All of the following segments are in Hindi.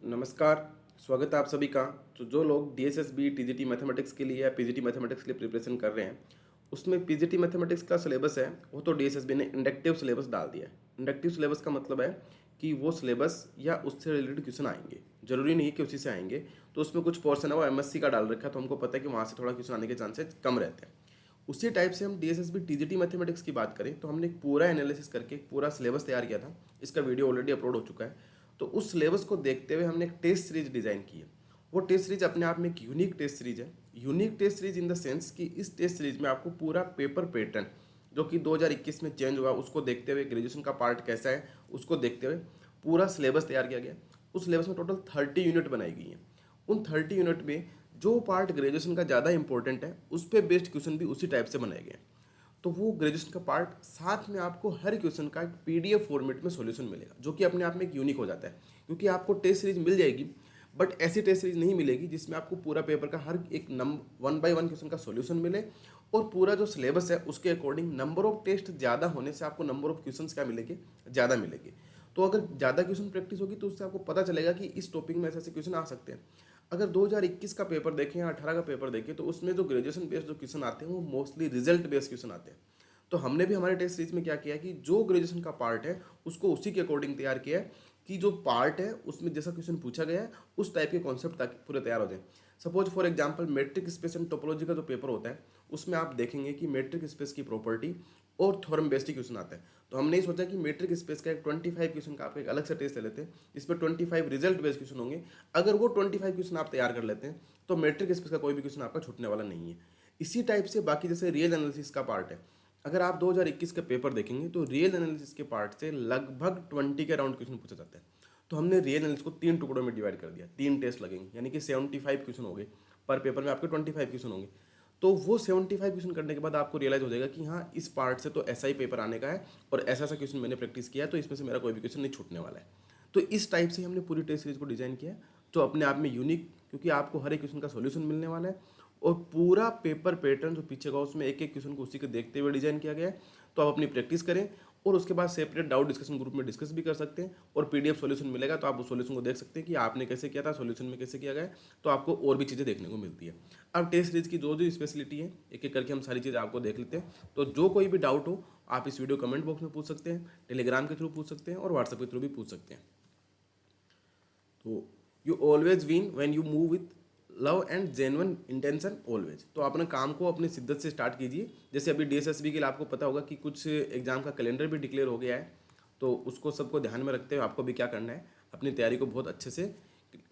नमस्कार, स्वागत है आप सभी का। तो जो लोग डीएसएसबी, टीजीटी मैथमेटिक्स के लिए या पीजीटी मैथमेटिक्स के लिए प्रिपरेशन कर रहे हैं, उसमें पीजीटी मैथमेटिक्स का सिलेबस है, वो तो डीएसएसबी ने इंडक्टिव सिलेबस डाल दिया है। इंडक्टिव सिलेबस का मतलब है कि वो सिलेबस या उससे रिलेटेड क्वेश्चन आएंगे, जरूरी नहीं है कि उसी से आएंगे। तो उसमें कुछ पोर्शन है वो एमएससी का डाल रखा है, तो हमको पता है कि वहाँ से थोड़ा क्वेश्चन आने के चांसेस कम रहते हैं। उसी टाइप से हम डीएसएसबी टीजीटी मैथमेटिक्स की बात करें तो हमने एक पूरा एनालिसिस करके एक पूरा सिलेबस तैयार किया था। इसका वीडियो ऑलरेडी अपलोड हो चुका है। तो उस सिलेबस को देखते हुए हमने एक टेस्ट सीरीज डिज़ाइन की है। वो टेस्ट सीरीज अपने आप में एक यूनिक टेस्ट सीरीज है। Unique test series in the sense कि इस टेस्ट सीरीज में आपको पूरा पेपर पैटर्न जो कि 2021 में चेंज हुआ उसको देखते हुए, ग्रेजुएशन का पार्ट कैसा है उसको देखते हुए पूरा सिलेबस तैयार किया गया। उस सिलेबस में टोटल 30 यूनिट बनाई गई हैं। उन 30 यूनिट में जो पार्ट ग्रेजुएशन का ज़्यादा इंपॉर्टेंट है उस पर बेस्ड क्वेश्चन भी उसी टाइप से बनाए गए हैं। तो वो ग्रेजुएशन का पार्ट साथ में आपको हर क्वेश्चन का एक पीडीएफ फॉर्मेट में सॉल्यूशन मिलेगा, जो कि अपने आप में एक यूनिक हो जाता है। क्योंकि आपको टेस्ट सीरीज मिल जाएगी, बट ऐसी टेस्ट सीरीज नहीं मिलेगी जिसमें आपको पूरा पेपर का हर एक वन बाय वन क्वेश्चन का सॉल्यूशन मिले। और पूरा जो सिलेबस है उसके अकॉर्डिंग नंबर ऑफ टेस्ट ज़्यादा होने से आपको नंबर ऑफ क्वेश्चन क्या मिलेंगे, ज़्यादा मिलेंगे। तो अगर ज़्यादा क्वेश्चन प्रैक्टिस होगी तो उससे आपको पता चलेगा कि इस टॉपिक में ऐसे ऐसे क्वेश्चन आ सकते हैं। अगर 2021 का पेपर देखें या 18 का पेपर देखें तो उसमें जो ग्रेजुएशन बेस्ड जो क्वेश्चन आते हैं वो मोस्टली रिजल्ट बेस्ड क्वेश्चन आते हैं। तो हमने भी हमारे टेस्ट सीरीज में क्या किया कि जो ग्रेजुएशन का पार्ट है उसको उसी के अकॉर्डिंग तैयार किया है कि जो पार्ट है उसमें जैसा क्वेश्चन पूछा गया है उस टाइप के कॉन्सेप्ट ताकि पूरे तैयार हो जाए। Suppose for example matric space and topology का जो पेपर होता है उसमें आप देखेंगे कि मैट्रिक स्पेस की प्रॉपर्टी और थ्योरम बेस्ड क्वेश्चन आता है। तो हमने सोचा कि मैट्रिक स्पेस का एक 25 क्वेश्चन का आप एक अलग से टेस्ट ले लेते हैं, इसमें 25 रिजल्ट बेस्ड क्वेश्चन होंगे। अगर वो 25 क्वेश्चन आप तैयार कर लेते हैं तो मैट्रिक स्पेस का कोई भी क्वेश्चन आपका छूटने वाला नहीं है। इसी टाइप से बाकी जैसे रियल एनालिसिस का पार्ट है, अगर आप 2021 के पेपर देखेंगे तो रियल एनालिसिस के पार्ट से लगभग 20 के राउंड क्वेश्चन पूछा जाता है। तो हमने रियल एनालिसिस को 3 टुकड़ों में डिवाइड कर दिया, 3 टेस्ट लगेंगे, यानी कि 75 क्वेश्चन हो गए। पर पेपर में आपके 25 क्वेश्चन होंगे। तो वो 75 क्वेश्चन करने के बाद आपको रियलाइज हो जाएगा कि हाँ, इस पार्ट से तो ऐसा ही पेपर आने का है और ऐसा ऐसा क्वेश्चन मैंने प्रैक्टिस किया है, तो इसमें से मेरा कोई भी क्वेश्चन नहीं छूटने वाला है। तो इस टाइप से हमने पूरी टेस्ट सीरीज को डिजाइन किया, जो अपने आप में यूनिक, क्योंकि आपको हर एक क्वेश्चन का सॉल्यूशन मिलने वाला है और पूरा पेपर पैटर्न जो पीछे का उसमें एक एक क्वेश्चन को उसी के देखते हुए डिजाइन किया गया है। तो आप अपनी प्रैक्टिस करें और उसके बाद सेपरेट डाउट डिस्कशन ग्रुप में डिस्कस भी कर सकते हैं और पीडीएफ सॉल्यूशन मिलेगा, तो आप उस सॉल्यूशन को देख सकते हैं कि आपने कैसे किया था, सॉल्यूशन में कैसे किया गया है। तो आपको और भी चीज़ें देखने को मिलती है। अब टेस्ट सीरीज की जो जो स्पेशलिटी है एक एक करके हम सारी चीज़ें आपको देख लेते हैं। तो जो कोई भी डाउट हो आप इस वीडियो कमेंट बॉक्स में पूछ सकते हैं, टेलीग्राम के थ्रू पूछ सकते हैं और व्हाट्सएप के थ्रू भी पूछ सकते हैं। तो you always win when you move with love and genuine intention always. तो अपने काम को अपनी शिद्दत से स्टार्ट कीजिए। जैसे अभी डीएसएसबी के लिए आपको पता होगा कि कुछ एग्जाम का कैलेंडर भी डिक्लेयर हो गया है, तो उसको सबको ध्यान में रखते हुए आपको भी क्या करना है, अपनी तैयारी को बहुत अच्छे से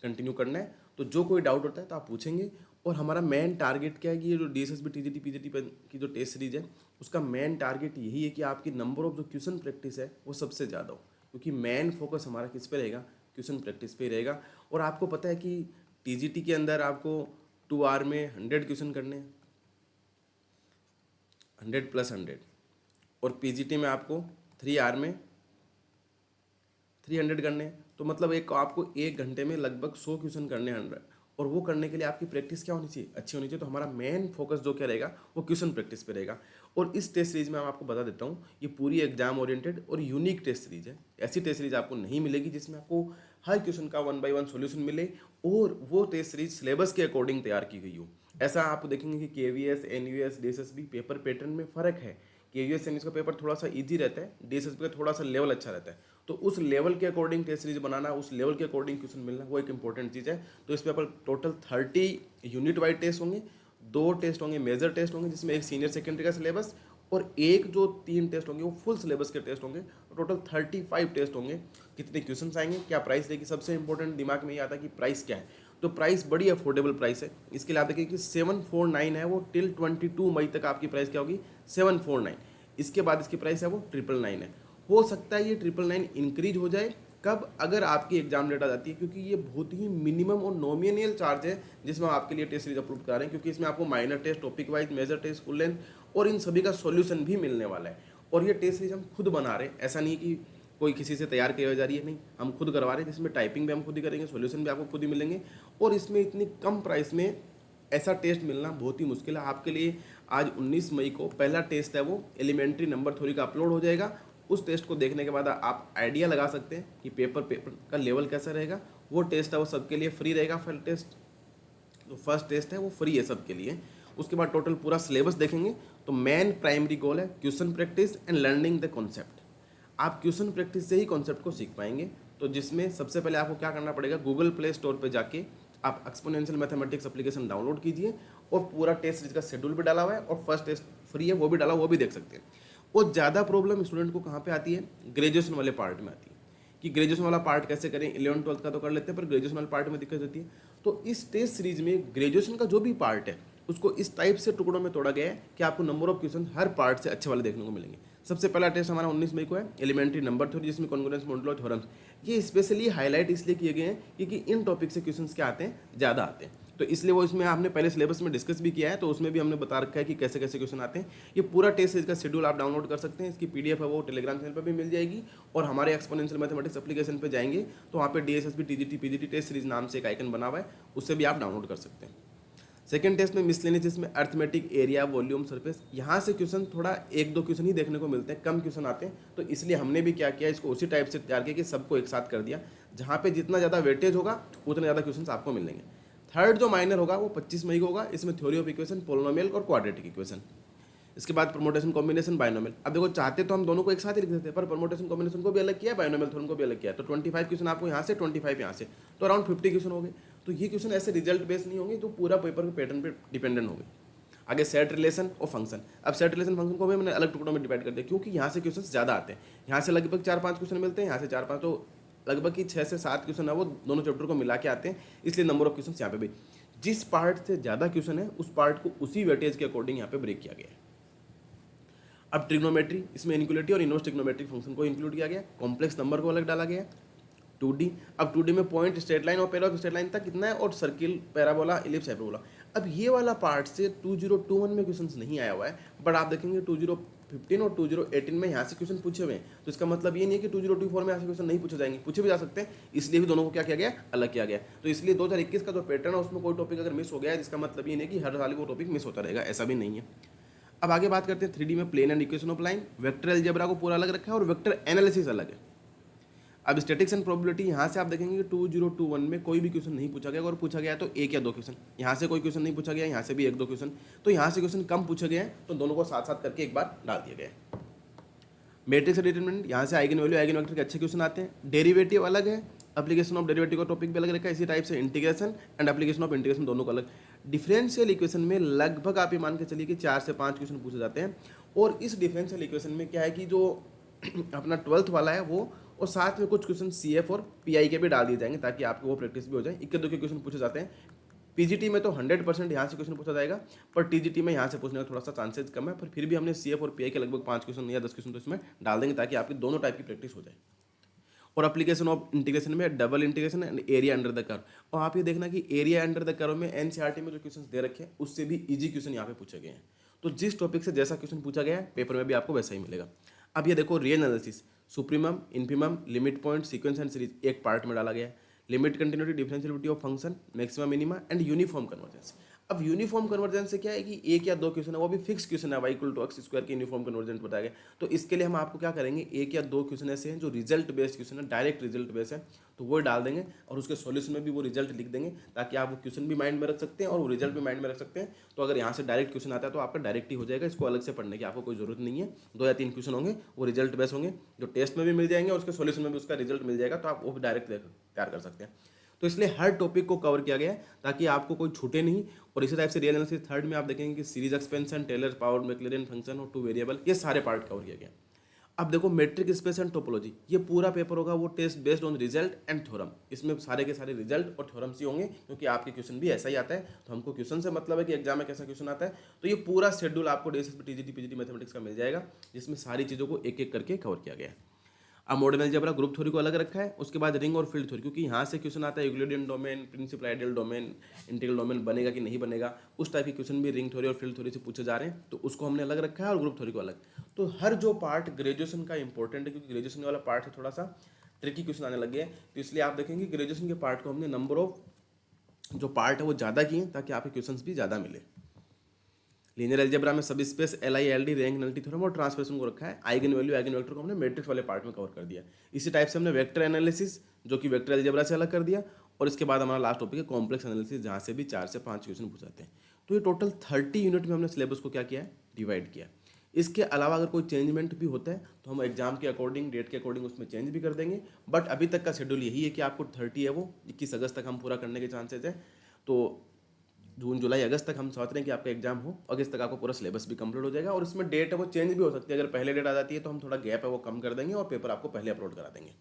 कंटिन्यू करना है। तो जो कोई डाउट होता है तो आप पूछेंगे। और हमारा मेन टारगेट क्या है कि ये जो डीएसएसबी टीजीटी पीजीटी की जो टेस्ट सीरीज है उसका मेन टारगेट यही है कि आपकी नंबर ऑफ जो क्वेश्चन प्रैक्टिस है वो सबसे ज़्यादा हो। क्योंकि मेन फोकस हमारा किस पे रहेगा, क्वेश्चन प्रैक्टिस पे ही रहेगा। और आपको पता है कि टीजीटी के अंदर आपको 2 आवर में 100 क्वेश्चन करने हैं, 100 प्लस 100। और पीजीटी में आपको 3 आवर में 300 करने हैं। तो मतलब एक आपको 1 घंटे में लगभग 100 क्वेश्चन करने हैं, 100। और वो करने के लिए आपकी प्रैक्टिस क्या होनी चाहिए, अच्छी होनी चाहिए। तो हमारा मेन फोकस जो क्या रहेगा वो क्वेश्चन प्रैक्टिस पे रहेगा। और इस टेस्ट सीरीज में मैं आपको बता देता हूँ, ये पूरी एग्जाम ओरिएंटेड और यूनिक टेस्ट सीरीज है। ऐसी टेस्ट सीरीज आपको नहीं मिलेगी जिसमें आपको हर क्वेश्चन का 1 बाय 1 सॉल्यूशन मिले और वो टेस्ट सीरीज सिलेबस के अकॉर्डिंग तैयार की गई हो। ऐसा आप देखेंगे कि KVS, NUS, DSSB paper pattern में फ़र्क है। केवीएस एनयूएस का पेपर थोड़ा सा ईजी रहता है, डीएसएसबी का थोड़ा सा लेवल अच्छा रहता है। तो उस लेवल के अकॉर्डिंग टेस्ट सीरीज बनाना, उस लेवल के अकॉर्डिंग क्वेश्चन मिलना, वो एक इंपॉर्टेंट चीज़ है। तो इस paper total 30 unit wise test होंगे, 2 टेस्ट होंगे मेजर टेस्ट होंगे जिसमें एक सीनियर सेकेंडरी का सिलेबस और एक जो 3 टेस्ट होंगे वो फुल सिलेबस के टेस्ट होंगे। टोटल 35 टेस्ट होंगे। कितने क्वेश्चन आएंगे, क्या प्राइस रहेगी, सबसे इंपॉर्टेंट दिमाग में ये आता है कि प्राइस क्या है। तो प्राइस बड़ी अफोर्डेबल प्राइस है। इसके लिए आप देखिए कि 749 है वो, टिल 22 मई तक आपकी प्राइस क्या होगी, 749। इसके बाद इसकी प्राइस है वो 999 है। हो सकता है ये 999 इंक्रीज हो जाए, कब, अगर आपकी एग्जाम डेट आ जाती है। क्योंकि ये बहुत ही मिनिमम और नॉमिनल चार्ज है जिसमें हम आपके लिए टेस्ट सीरीज अपलोड करा रहे हैं। क्योंकि इसमें आपको minor test, topic wise, major test, full length और इन सभी का सॉल्यूशन भी मिलने वाला है। और ये टेस्ट सीरीज हम खुद बना रहे हैं, ऐसा नहीं कि कोई किसी से तैयार की जा रही है, नहीं, हम खुद करवा रहे हैं। जिसमें टाइपिंग भी हम खुद ही करेंगे, सॉल्यूशन भी आपको खुद ही मिलेंगे। और इसमें इतनी कम प्राइस में ऐसा टेस्ट मिलना बहुत ही मुश्किल है। आपके लिए आज 19 मई को पहला टेस्ट है वो एलिमेंट्री नंबर थ्योरी का अपलोड हो जाएगा उस टेस्ट को देखने के बाद आप आइडिया लगा सकते हैं कि पेपर का लेवल कैसा रहेगा। वो टेस्ट है वो सबके लिए फ्री रहेगा। फर्स्ट टेस्ट जो फर्स्ट टेस्ट है वो फ्री है सबके लिए। उसके बाद टोटल पूरा सिलेबस देखेंगे तो मेन प्राइमरी गोल है question practice and learning the concept. आप क्वेश्चन प्रैक्टिस से ही कॉन्सेप्ट को सीख पाएंगे। तो जिसमें सबसे पहले आपको क्या करना पड़ेगा, गूगल प्ले स्टोर पे जाके आप एक्सपोनेंशियल मैथमेटिक्स एप्लीकेशन डाउनलोड कीजिए और पूरा टेस्ट सीरीज का शेड्यूल भी डाला हुआ है और फर्स्ट टेस्ट फ्री है वो भी डाला, वो भी देख सकते हैं। और ज़्यादा प्रॉब्लम स्टूडेंट को कहाँ पे आती है, ग्रेजुएशन वाले पार्ट में आती है कि ग्रेजुएशन वाला पार्ट कैसे करें। 11 12 का तो कर लेते हैं पर ग्रेजुएशन वाले पार्ट में दिक्कत होती है। तो इस टेस्ट सीरीज में ग्रेजुएशन का जो भी पार्ट है उसको इस टाइप से टुकड़ों में तोड़ा गया है कि आपको number of question her part से अच्छे वाले देखने को मिलेंगे। सबसे पहला टेस्ट हमारा 19 मई को है, एलिमेंट्री नंबर थ्योरी, जिसमें कॉन्ग्रुएंस मॉडुलो थ्योरम्स। ये स्पेशली हाईलाइट इसलिए किए गए हैं क्योंकि इन टॉपिक से क्वेश्चंस क्या आते हैं, ज़्यादा आते हैं। तो इसलिए वो इसमें आपने पहले सिलेबस में डिस्कस भी किया है, तो उसमें भी हमने बता रखा है कि कैसे कैसे क्वेश्चन आते हैं। ये पूरा टेस्ट सीरीज का शेड्यूल आप डाउनलोड कर सकते हैं। इसकी पीडीएफ है वो टेलीग्राम चैनल पर भी मिल जाएगी और हमारे एक्सपोनेंशियल मैथमेटिक्स एप्लीकेशन पे जाएंगे तो वहाँ पे DSSB TGT PGT test series नाम से एक आइकन बना हुआ है, उससे भी आप डाउनलोड कर सकते हैं। सेकंड टेस्ट में मिसलेनियस, जिसमें अर्थमेटिक, एरिया, वॉल्यूम, सरफेस, यहाँ से क्वेश्चन थोड़ा एक दो क्वेश्चन ही देखने को मिलते हैं, कम क्वेश्चन आते हैं। तो इसलिए हमने भी क्या किया, इसको उसी टाइप से तैयार किया कि सबको एक साथ कर दिया। जहाँ पे जितना ज़्यादा वेटेज होगा उतने ज़्यादा क्वेश्चन आपको मिलेंगे। थर्ड जो माइनर होगा वो 25 मई को होगा। इसमें थ्योरी ऑफ इक्वेशन, पोलिनोमियल और क्वाड्रेटिक इक्वेशन। इसके बाद परमोटेशन, कॉम्बिनेशन, बाइनोमियल। अब देखो चाहते तो हम दोनों को एक साथ ही लिख देते हैं, पर परमोटेशन कॉम्बिनेशन को भी अलग किया, बाइनोमियल थ्योरम को भी अलग किया। तो 25 क्वेश्चन आपको यहाँ से, 25 यहाँ से, तो अराउंड 50 क्वेश्चन हो गए। तो ये क्वेश्चन ऐसे रिजल्ट बेस्ड नहीं होंगे, तो पूरा पेपर के पैटर्न पे डिपेंडेंट होंगे। आगे सेट रिलेशन और फंक्शन। अब सेट रिलेशन फंक्शन को भी मैंने अलग टुकड़ों में डिवाइड कर दिया क्योंकि यहाँ से क्वेश्चन ज़्यादा आते हैं। यहाँ से लगभग 4-5 क्वेश्चन मिलते हैं, यहाँ से 4-5, तो लगभग ही 6 से 7 क्वेश्चन है वो दोनों चैप्टर को मिला के आते हैं। इसलिए नंबर ऑफ क्वेश्चन यहाँ पे भी जिस पार्ट से ज़्यादा क्वेश्चन है उस पार्ट को उसी वेटेज के अकॉर्डिंग यहाँ पे ब्रेक किया गया है। अब ट्रिग्नोमेट्री, इसमें इनक्वलिटी और इनवर्स ट्रिग्नोमेट्रिक फंक्शन को इंक्लूड किया गया। कॉम्प्लेक्स नंबर को अलग डाला गया। 2D, अब 2D में पॉइंट, स्ट्रेट लाइन और पैरा ऑफ स्ट्रेट लाइन तक कितना है, और सर्किल, पैराबोला, इलिप्स, हाइपरबोला। अब ये वाला पार्ट से 2021 में क्वेश्चन नहीं आया हुआ है, बट आप देखेंगे 2015 और 2018 में यहाँ से क्वेश्चन पूछे हुए हैं। तो इसका मतलब ये नहीं है कि 2024 में यहाँ से क्वेश्चन नहीं पूछे जाएंगे, पूछे भी जा सकते हैं। इसलिए भी दोनों को क्या किया गया, अलग किया गया। तो इसलिए 2021 का जो पैटर्न है उसमें कोई टॉपिक अगर मिस हो गया है, जिसका मतलब ये नहीं कि हर साल वो टॉपिक मिस होता रहेगा, ऐसा भी नहीं है। अब आगे बात करते हैं 3D में plane and equation of line. Vector algebra को पूरा अलग रखा है और वेक्टर एनालिसिस अलग है। अब स्टैटिक्स एंड प्रोबेबिलिटी, यहाँ से आप देखेंगे कि 2021 में कोई भी क्वेश्चन नहीं पूछा गया, और पूछा गया तो 1 या 2 क्वेश्चन। यहाँ से कोई क्वेश्चन नहीं पूछा गया, यहाँ से भी 1-2 क्वेश्चन। तो यहाँ से क्वेश्चन कम पूछे गए हैं, तो दोनों को साथ साथ करके एक बार डाल दिया गया है। मैट्रिक्स डिटरमिनेंट, यहाँ से आइगन वैल्यू, आइगन वेक्टर के अच्छे क्वेश्चन आते हैं। डेरिवेटिव अलग है, एप्लीकेशन ऑफ डेरिवेटिव का टॉपिक भी अलग रखा है। इसी टाइप से integration and application of integration दोनों का अलग। डिफरेंशियल इक्वेशन में लगभग आप ये मान के चलिए कि 4 से 5 क्वेश्चन पूछे जाते हैं। और इस डिफरेंशियल इक्वेशन में क्या है कि जो अपना 12th वाला है वो, और साथ में कुछ क्वेश्चन CF और PI के भी डाल दिए जाएंगे ताकि आपको वो प्रैक्टिस भी हो जाए। 1-2 के क्वेश्चन पूछे जाते हैं। PGT में तो 100% यहाँ से क्वेश्चन पूछा जाएगा, पर TGT में यहाँ से पूछने का थोड़ा सा चांसेस कम है, पर फिर भी हमने CF और PI के लगभग 5 क्वेश्चन या 10 क्वेश्चन तो इसमें डाल देंगे ताकि आपकी दोनों टाइप की प्रैक्टिस हो जाए। और एप्लीकेशन ऑफ इंटीग्रेशन में double integration and area under the curve. और आप ये देखना कि एरिया अंडर द कर्व में NCERT में जो क्वेश्चन दे रखे हैं उससे भी ईजी क्वेश्चन यहाँ पे पूछे गए हैं। तो जिस टॉपिक से जैसा क्वेश्चन पूछा गया है पेपर में भी आपको वैसा ही मिलेगा। अब ये देखो real analysis, supremum, infimum, limit point, sequence and series एक पार्ट में डाला गया है। Limit, continuity, differentiability of function, maxima, minima and uniform convergence. अब यूनिफॉर्म कन्वर्जेंस से क्या है कि 1 या 2 क्वेश्चन है, वो भी फिक्स क्वेश्चन है, y = x² के यूनिफॉर्म कन्वर्जेंस बताया गया। तो इसके लिए हम आपको क्या करेंगे, 1 या 2 क्वेश्चन ऐसे हैं जो रिजल्ट बेस्ड क्वेश्चन है, डायरेक्ट रिजल्ट बेस्ड है, तो वो डाल देंगे और उसके सॉल्यूशन में भी वो रिजल्ट लिख देंगे ताकि आप वो क्वेश्चन भी माइंड में रख सकते हैं और वो रिजल्ट भी माइंड में रख सकते हैं। तो अगर यहाँ से डायरेक्ट क्वेश्चन आता है तो आपका डायरेक्ट ही हो जाएगा, इसको अलग से पढ़ने की आपको कोई जरूरत नहीं है। 2 या 3 क्वेश्चन होंगे वो रिजल्ट बेस्ड होंगे, जो टेस्ट में भी मिल जाएंगे और उसके सॉल्यूशन में भी उसका रिजल्ट मिल जाएगा, तो आप वो भी डायरेक्ट तैयार कर सकते हैं। तो इसलिए हर टॉपिक को कवर किया गया है ताकि आपको कोई छूटे नहीं। और इसी टाइप से रियल एनालिसिस थर्ड में आप देखेंगे कि series expansion, Taylor power, Maclaurin function और 2 वेरिएबल, ये सारे पार्ट कवर किया गया। अब देखो मैट्रिक स्पेस एंड टोपोलॉजी, ये पूरा पेपर होगा वो test based on result and theorem. इसमें सारे के सारे रिजल्ट और थ्योरम्स ही होंगे क्योंकि आपके क्वेश्चन भी ऐसा ही आता है। तो हमको क्वेश्चन से मतलब है कि एग्जाम में कैसा क्वेश्चन आता है। तो ये पूरा शेड्यूल आपको DSSB TGT PGT मैथमेटिक्स का मिल जाएगा, जिसमें सारी चीज़ों को एक एक करके कवर किया गया है। अब मॉडर्न अलजेब्रा, ग्रुप थ्योरी को अलग रखा है। उसके बाद रिंग और फील्ड थ्योरी, क्योंकि यहाँ से क्वेश्चन आता है Euclidean domain, principal ideal domain, integral domain बनेगा कि नहीं बनेगा, उस टाइप के क्वेश्चन भी रिंग थ्योरी और फील्ड थ्योरी से पूछे जा रहे हैं, तो उसको हमने अलग रखा है और ग्रुप थ्योरी को अलग। तो हर जो पार्ट ग्रेजुएशन का इंपॉर्टेंट है, क्योंकि ग्रेजुएशन वाला पार्ट है थोड़ा सा ट्रिकी क्वेश्चन आने लगे हैं, तो इसलिए आप देखेंगे ग्रेजुएशन के पार्ट को हमने नंबर ऑफ जो पार्ट है वो ज़्यादा किए ताकि आपके क्वेश्चन भी ज़्यादा मिले। लीनियर अलजेब्रा में सब space, LI, LD, rank, nullity theorem और ट्रांसफॉर्मेशन को रखा है। आइगन वैल्यू, आइगन वेक्टर को हमने मैट्रिक्स वाले पार्ट में कवर कर दिया। इसी टाइप से हमने वेक्टर एनालिसिस जो कि वेक्टर अलजेब्रा से अलग कर दिया, और इसके बाद हमारा लास्ट टॉपिक है कॉम्प्लेक्स एनालिसिस, जहाँ से भी 4 से 5 क्वेश्चन पूछ जाते हैं। तो ये टोटल 30 यूनिट में हमने सिलेबस को क्या किया है, डिवाइड किया। इसके अलावा अगर कोई चेंजमेंट भी होता है तो हम एग्जाम के अकॉर्डिंग, डेट के अकॉर्डिंग उसमें चेंज भी कर देंगे। बट अभी तक का शेड्यूल यही है कि आपको 30 है वो 21 अगस्त तक हम पूरा करने के चांसेस है। तो जून जुलाई अगस्त तक हम सोच रहे हैं कि आपका एग्जाम हो, अगस्त तक आपको पूरा सिलेबस भी कंप्लीट हो जाएगा। और इसमें डेट है वो चेंज भी हो सकती है, अगर पहले डेट आ जाती है तो हम थोड़ा गैप है वो कम कर देंगे और पेपर आपको पहले अपलोड करा देंगे,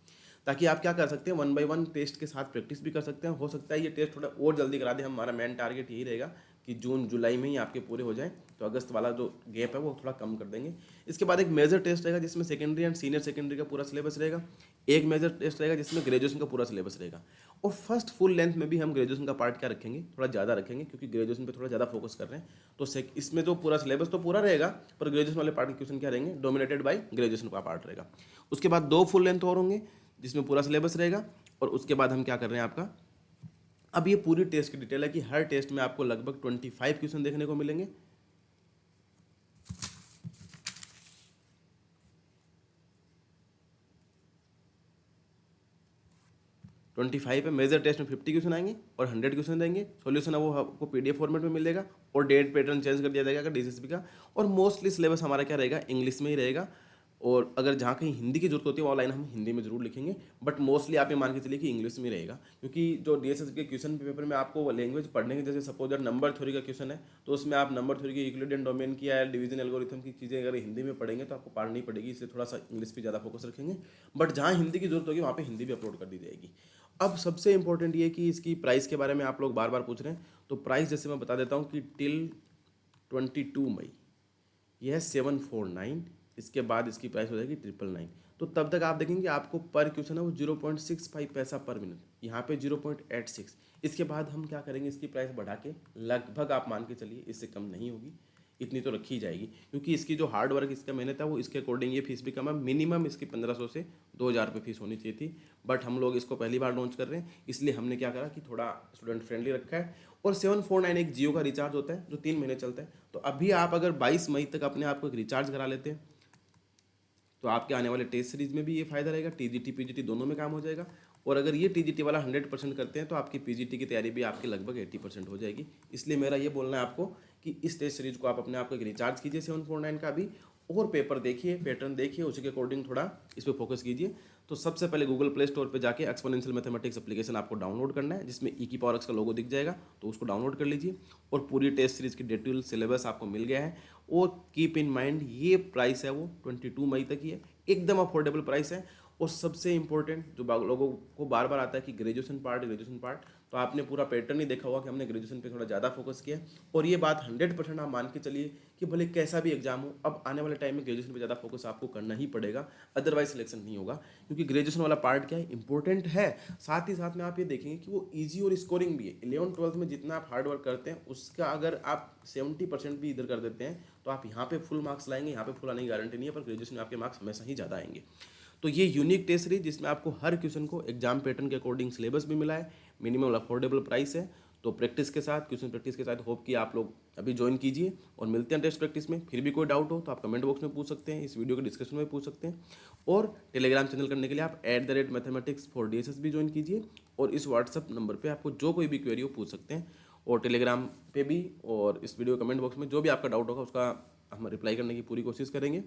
ताकि आप क्या कर सकते हैं 1 by 1 टेस्ट के साथ प्रैक्टिस भी कर सकते हैं। हो सकता है ये टेस्ट थोड़ा और जल्दी करा दें, हमारा मेन टारगेट यही रहेगा कि जून जुलाई में ही आपके पूरे हो जाएं, तो अगस्त वाला जो गैप है वो थोड़ा कम कर देंगे। इसके बाद एक मेजर टेस्ट रहेगा जिसमें सेकेंडरी एंड सीनियर सेकेंडरी का पूरा सिलेबस रहेगा। एक मेजर टेस्ट रहेगा जिसमें ग्रेजुएशन का पूरा सिलेबस रहेगा। और फर्स्ट फुल लेंथ में भी हम ग्रेजुएशन का पार्ट क्या रखेंगे, थोड़ा ज़्यादा रखेंगे, क्योंकि ग्रेजुएशन पे थोड़ा ज़्यादा फोकस कर रहे हैं। तो इसमें जो पूरा सिलेबस तो पूरा रहेगा, पर ग्रेजुएशन वाले पार्ट के क्वेश्चन क्या रहेंगे, डोमिनेटेड बाय ग्रेजुएशन का पार्ट रहेगा। उसके बाद 2 फुल लेंथ और होंगे जिसमें पूरा सिलेबस रहेगा। और उसके बाद हम क्या कर रहे हैं आपका, अब ये पूरी टेस्ट की डिटेल है कि हर टेस्ट में आपको लगभग 25 क्वेश्चन देखने को मिलेंगे। ट्वेंटी फाइव है, मेजर टेस्ट में 50 क्वेश्चन आएंगे और 100 क्वेश्चन देंगे। सॉल्यूशन है वो आपको PDF फॉर्मेट में मिलेगा और डेट पैटर्न चेंज कर दिया जाएगा DSSB का। और मोस्टली सिलेबस हमारा क्या रहेगा, इंग्लिश में ही रहेगा। और अगर जहाँ कहीं हिंदी की जरूरत होती है वो लाइन हम हिंदी में जरूर लिखेंगे, बट मोस्टली आप ये मान के चलिए कि इंग्लिश में रहेगा। क्योंकि जो DSSB के क्वेश्चन पेपर में आपको लैंग्वेज पढ़ने की, जैसे सपोज दैट नंबर थ्योरी का क्वेश्चन है, तो उसमें आप नंबर थ्योरी की यूक्लिडियन डोमेन की या डिवीजन एल्गोरिथम की चीज़ें अगर हिंदी में पढ़ेंगे तो आपको पढ़नी पड़ेगी, इसलिए थोड़ा सा इंग्लिश पे ज़्यादा फोकस रखेंगे। बट जहाँ हिंदी की जरूरत होगी वहाँ पे हिंदी भी अपलोड कर दी जाएगी। अब सबसे इंपॉर्टेंट ये कि इसकी प्राइस के बारे में आप लोग बार बार पूछ रहे हैं, तो प्राइस जैसे मैं बता देता हूँ कि टिल 22 मई यह है 749। इसके बाद इसकी प्राइस हो जाएगी 999। तो तब तक आप देखेंगे आपको पर क्वेश्चन है वो 0.65 पैसा पर मिनट, यहाँ पे 0.86। इसके बाद हम क्या करेंगे, इसकी प्राइस बढ़ा के लगभग आप मान के चलिए इससे कम नहीं होगी, इतनी तो रखी जाएगी। क्योंकि इसकी जो हार्ड वर्क इसका मेहनत है वो इसके अकॉर्डिंग ये फीस भी कम है। मिनिमम इसकी 1500 से 2000 रुपये फीस होनी चाहिए थी, बट हम लोग इसको पहली बार लॉन्च कर रहे हैं, इसलिए हमने क्या करा कि थोड़ा स्टूडेंट फ्रेंडली रखा है। और 749 एक जियो का रिचार्ज होता है जो 3 महीने चलता है। तो अभी आप अगर 22 मई तक अपने आप को एक रिचार्ज करा लेते हैं तो आपके आने वाले टेस्ट सीरीज में भी ये फायदा रहेगा, TGT PGT दोनों में काम हो जाएगा। और अगर ये TGT वाला 100% करते हैं तो आपकी PGT की तैयारी भी आपकी लगभग 80% हो जाएगी। इसलिए मेरा ये बोलना है आपको कि इस टेस्ट सीरीज को आप अपने आप को एक रिचार्ज कीजिए 749 का भी, और पेपर देखिए, पैटर्न देखिए, उसी के अकॉर्डिंग थोड़ा इस पर फोकस कीजिए। तो सबसे पहले गूगल प्ले स्टोर पे जाके एक्सपोनेंशियल मैथमेटिक्स एप्लीकेशन आपको डाउनलोड करना है, जिसमें E की पावर x का लोगो दिख जाएगा, तो उसको डाउनलोड कर लीजिए। और पूरी टेस्ट सीरीज की डिटेल सिलेबस आपको मिल गया है। और कीप इन माइंड ये प्राइस है वो 22 मई तक ही है, एकदम अफोर्डेबल प्राइस है। और सबसे इंपॉर्टेंट जो लोगों को बार बार आता है कि ग्रेजुएशन पार्ट, तो आपने पूरा पैटर्न ही देखा होगा कि हमने ग्रेजुएशन पे थोड़ा ज़्यादा फोकस किया। और ये बात 100% आप मान के चलिए कि भले कैसा भी एग्जाम हो, अब आने वाले टाइम में ग्रेजुएशन पे ज़्यादा फोकस आपको करना ही पड़ेगा, अदरवाइज सिलेक्शन नहीं होगा। क्योंकि ग्रेजुएशन वाला पार्ट क्या है, इंपॉर्टेंट है। साथ ही साथ में आप ये देखेंगे कि वो ईजी और स्कोरिंग भी है। 11th-12th में जितना आप हार्ड वर्क करते हैं उसका अगर आप 70% भी इधर कर देते हैं तो आप यहाँ पे फुल मार्क्स लाएंगे। यहाँ पे फुल आने की गारंटी नहीं है, पर ग्रेजुएशन में आपके मार्क्स हमेशा ही ज़्यादा आएंगे। तो ये यूनिक टेस्ट सीरीज जिसमें आपको हर क्वेश्चन को एग्जाम पैटर्न के अकॉर्डिंग सिलेबस भी मिला है, मिनिमम अफोर्डेबल प्राइस है। तो प्रैक्टिस के साथ, क्वेश्चन प्रैक्टिस के साथ होप कि आप लोग अभी ज्वाइन कीजिए। और मिलते हैं टेस्ट प्रैक्टिस में। फिर भी कोई डाउट हो तो आप कमेंट बॉक्स में पूछ सकते हैं, इस वीडियो के डिस्क्रिप्शन में पूछ सकते हैं। और टेलीग्राम चैनल करने के लिए आप @mathematics4DSS भी ज्वाइन कीजिए। और इस व्हाट्सअप नंबर पर आपको जो कोई भी क्वेरी हो पूछ सकते हैं। और टेलीग्राम पे भी और इस वीडियो कमेंट बॉक्स में जो भी आपका डाउट होगा उसका हम रिप्लाई करने की पूरी कोशिश करेंगे।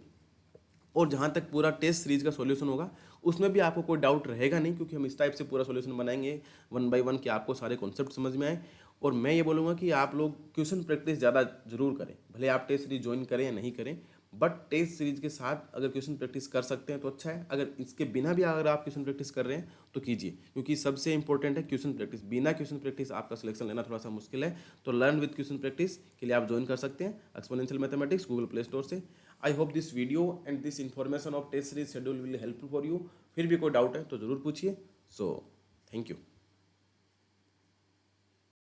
और जहाँ तक पूरा टेस्ट सीरीज का सॉल्यूशन होगा उसमें भी आपको कोई डाउट रहेगा नहीं, क्योंकि हम इस टाइप से पूरा सॉल्यूशन बनाएंगे 1 by 1 कि आपको सारे कॉन्सेप्ट समझ में आए। और मैं ये बोलूँगा कि आप लोग क्वेश्चन प्रैक्टिस ज़्यादा जरूर करें, भले आप टेस्ट सीरीज ज्वाइन करें या नहीं करें, बट टेस्ट सीरीज के साथ अगर क्वेश्चन प्रैक्टिस कर सकते हैं तो अच्छा है। अगर इसके बिना भी अगर आप क्वेश्चन प्रैक्टिस कर रहे हैं तो कीजिए, क्योंकि सबसे इंपॉर्टेंट है क्वेश्चन प्रैक्टिस। बिना क्वेश्चन प्रैक्टिस आपका सिलेक्शन लेना थोड़ा सा मुश्किल है। तो लर्न विद क्वेश्चन प्रैक्टिस के लिए आप ज्वाइन कर सकते हैं exponential mathematics Google Play Store से। I hope this video and this information of test series schedule will helpful for you. फिर भी कोई डाउट है तो ज़रूर पूछिए। So thank you.